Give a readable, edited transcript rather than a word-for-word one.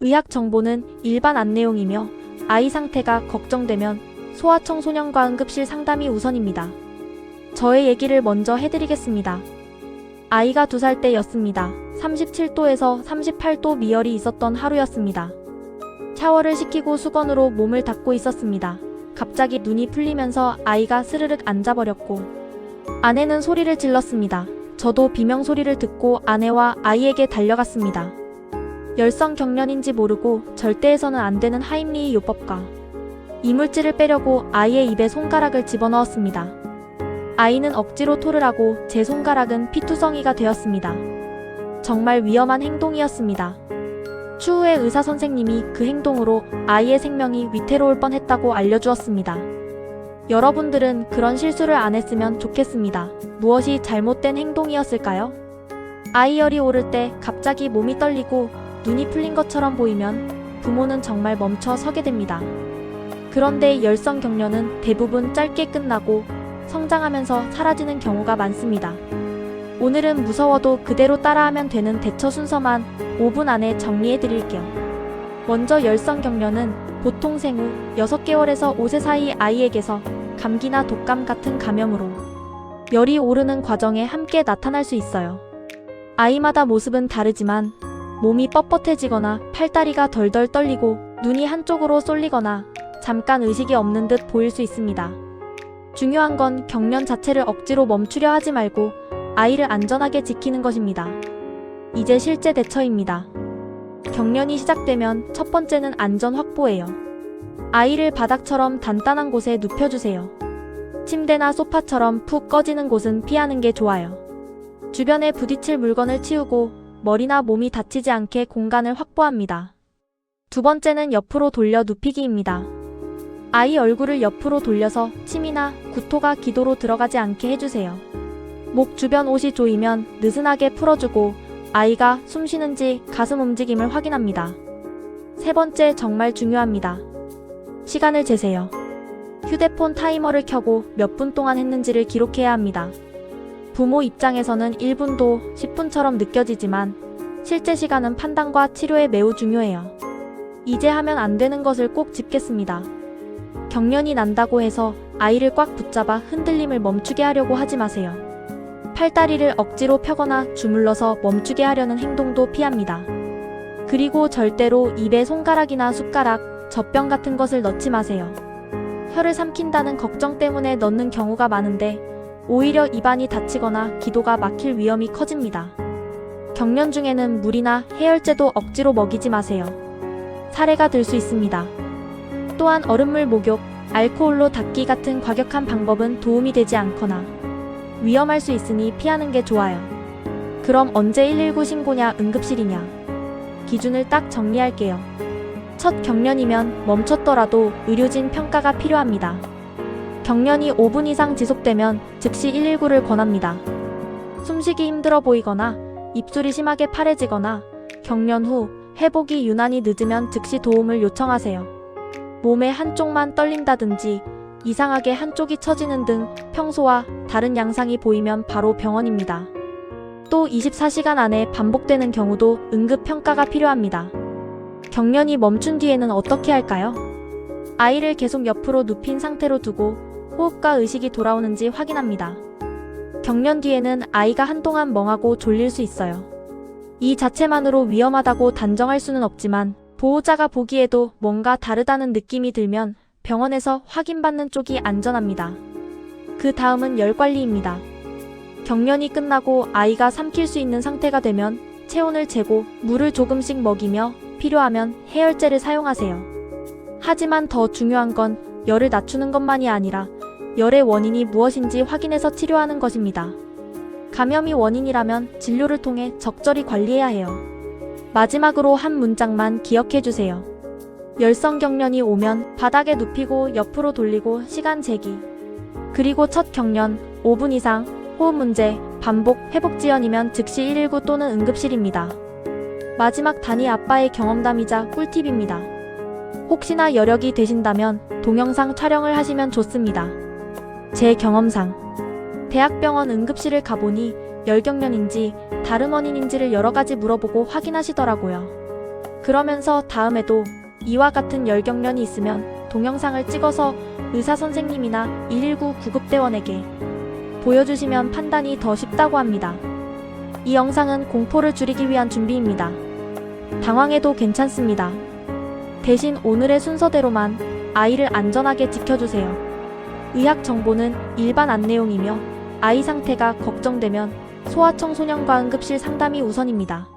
의학 정보는 일반 안내용이며 아이 상태가 걱정되면 소아청소년과 응급실 상담이 우선입니다. 저의 얘기를 먼저 해드리겠습니다. 아이가 2살 때였습니다. 37도에서 38도 미열이 있었던 하루였습니다. 샤워를 시키고 수건으로 몸을 닦고 있었습니다. 갑자기 눈이 풀리면서 아이가 스르륵 앉아버렸고 아내는 소리를 질렀습니다. 저도 비명 소리를 듣고 아내와 아이에게 달려갔습니다. 열성경련인지 모르고 절대 해서는 안 되는 하임리히 요법과 이물질을 빼려고 아이의 입에 손가락을 집어넣었습니다. 아이는 억지로 토를 하고 제 손가락은 피투성이가 되었습니다. 정말 위험한 행동이었습니다. 추후에 의사 선생님이 그 행동으로 아이의 생명이 위태로울 뻔했다고 알려주었습니다. 여러분들은 그런 실수를 안 했으면 좋겠습니다. 무엇이 잘못된 행동이었을까요? 아이 열이 오를 때 갑자기 몸이 떨리고 눈이 풀린 것처럼 보이면 부모는 정말 멈춰 서게 됩니다. 그런데 열성경련은 대부분 짧게 끝나고 성장하면서 사라지는 경우가 많습니다. 오늘은 무서워도 그대로 따라하면 되는 대처 순서만 5분 안에 정리해 드릴게요. 먼저 열성경련은 보통 생후 6개월에서 5세 사이 아이에게서 감기나 독감 같은 감염으로 열이 오르는 과정에 함께 나타날 수 있어요. 아이마다 모습은 다르지만 몸이 뻣뻣해지거나 팔다리가 덜덜 떨리고 눈이 한쪽으로 쏠리거나 잠깐 의식이 없는 듯 보일 수 있습니다. 중요한 건 경련 자체를 억지로 멈추려 하지 말고 아이를 안전하게 지키는 것입니다. 이제 실제 대처입니다. 경련이 시작되면 첫 번째는 안전 확보예요. 아이를 바닥처럼 단단한 곳에 눕혀주세요. 침대나 소파처럼 푹 꺼지는 곳은 피하는 게 좋아요. 주변에 부딪힐 물건을 치우고 머리나 몸이 다치지 않게 공간을 확보합니다. 두 번째는 옆으로 돌려 눕히기입니다. 아이 얼굴을 옆으로 돌려서 침이나 구토가 기도로 들어가지 않게 해주세요. 목 주변 옷이 조이면 느슨하게 풀어주고 아이가 숨 쉬는지 가슴 움직임을 확인합니다. 세 번째 정말 중요합니다. 시간을 재세요. 휴대폰 타이머를 켜고 몇 분 동안 했는지를 기록해야 합니다. 부모 입장에서는 1분도 10분처럼 느껴지지만 실제 시간은 판단과 치료에 매우 중요해요. 이제 하면 안 되는 것을 꼭 짚겠습니다. 경련이 난다고 해서 아이를 꽉 붙잡아 흔들림을 멈추게 하려고 하지 마세요. 팔다리를 억지로 펴거나 주물러서 멈추게 하려는 행동도 피합니다. 그리고 절대로 입에 손가락이나 숟가락, 젖병 같은 것을 넣지 마세요. 혀를 삼킨다는 걱정 때문에 넣는 경우가 많은데 오히려 입안이 다치거나 기도가 막힐 위험이 커집니다. 경련 중에는 물이나 해열제도 억지로 먹이지 마세요. 사례가 들 수 있습니다. 또한 얼음물 목욕, 알코올로 닦기 같은 과격한 방법은 도움이 되지 않거나 위험할 수 있으니 피하는 게 좋아요. 그럼 언제 119 신고냐 응급실이냐? 기준을 딱 정리할게요. 첫 경련이면 멈췄더라도 의료진 평가가 필요합니다. 경련이 5분 이상 지속되면 즉시 119를 권합니다. 숨쉬기 힘들어 보이거나 입술이 심하게 파래지거나 경련 후 회복이 유난히 늦으면 즉시 도움을 요청하세요. 몸의 한쪽만 떨린다든지 이상하게 한쪽이 처지는 등 평소와 다른 양상이 보이면 바로 병원입니다. 또 24시간 안에 반복되는 경우도 응급평가가 필요합니다. 경련이 멈춘 뒤에는 어떻게 할까요? 아이를 계속 옆으로 눕힌 상태로 두고 호흡과 의식이 돌아오는지 확인합니다. 경련 뒤에는 아이가 한동안 멍하고 졸릴 수 있어요. 이 자체만으로 위험하다고 단정할 수는 없지만 보호자가 보기에도 뭔가 다르다는 느낌이 들면 병원에서 확인받는 쪽이 안전합니다. 그 다음은 열 관리입니다. 경련이 끝나고 아이가 삼킬 수 있는 상태가 되면 체온을 재고 물을 조금씩 먹이며 필요하면 해열제를 사용하세요. 하지만 더 중요한 건 열을 낮추는 것만이 아니라 열의 원인이 무엇인지 확인해서 치료하는 것입니다. 감염이 원인이라면 진료를 통해 적절히 관리해야 해요. 마지막으로 한 문장만 기억해주세요. 열성경련이 오면 바닥에 눕히고 옆으로 돌리고 시간 재기. 그리고 첫 경련 5분 이상 호흡 문제 반복 회복 지연이면 즉시 119 또는 응급실입니다. 마지막 단위 아빠의 경험담이자 꿀팁입니다. 혹시나 여력이 되신다면 동영상 촬영을 하시면 좋습니다. 제 경험상 대학병원 응급실을 가보니 열경련인지 다른 원인인지를 여러 가지 물어보고 확인하시더라고요. 그러면서 다음에도 이와 같은 열경련이 있으면 동영상을 찍어서 의사 선생님이나 119 구급대원에게 보여주시면 판단이 더 쉽다고 합니다. 이 영상은 공포를 줄이기 위한 준비입니다. 당황해도 괜찮습니다. 대신 오늘의 순서대로만 아이를 안전하게 지켜주세요. 의학 정보는 일반 안내용이며 아이 상태가 걱정되면 소아청소년과응급실 상담이 우선입니다.